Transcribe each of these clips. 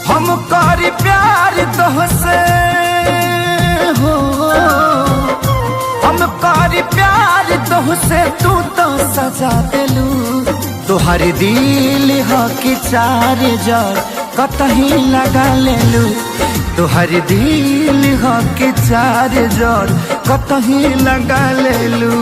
हम करी प्यार तोहसे हो, हम करी प्यार तोहसे, तू तो सजा दिलू। तुहर दिल हो कि चार जार कतही लगा लेलू। तुहर दिल हो कि चार जार कतही लगा लेलू।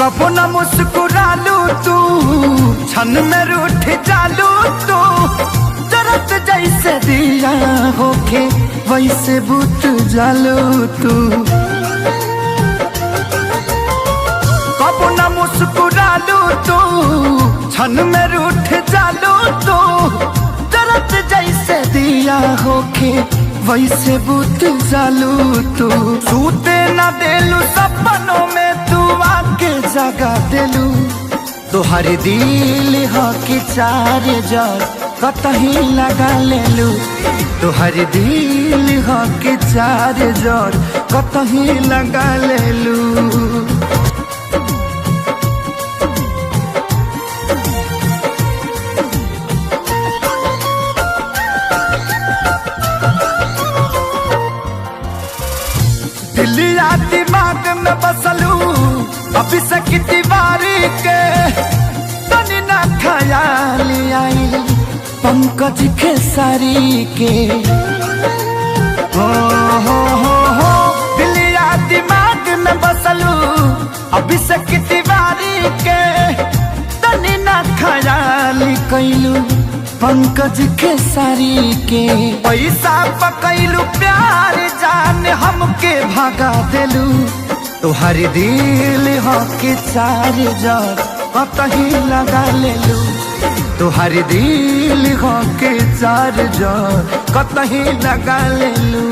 कबो न मुस्कुरालू तू, क्षण में रूठ जालू तू। जरत जैसे दिया होके वैसे बुझ जालू तू। कबो न मुस्कुरालू तू, क्षण में रूठ जालू तू। जरत जैसे दिया होके वैसे बुझ जालू तू। सूते न देलू सपनों में तू आके जगा दिलू। तुहर दिल हो कि चार जार कतही लगा लेलू। तुहर दिल हो कि चार जार कतही लगा लेलू। दिलिया दिमाग में बसलू अभी से दीवारी के। तनी ना ख्याल आई पंकज खेसारी के। हो दिलिया दिमाग में बसलू अभी से दीवारी के। तनी ना ख्याल कैलू पंकज खेसारी के। पैसा पकैलू प्यार जान हमके भगा दिलू। तुहर दिल हो कि चार जार कतही लगा लेलू। तुहर दिल हो कि चार जार कतही लगा लेलू।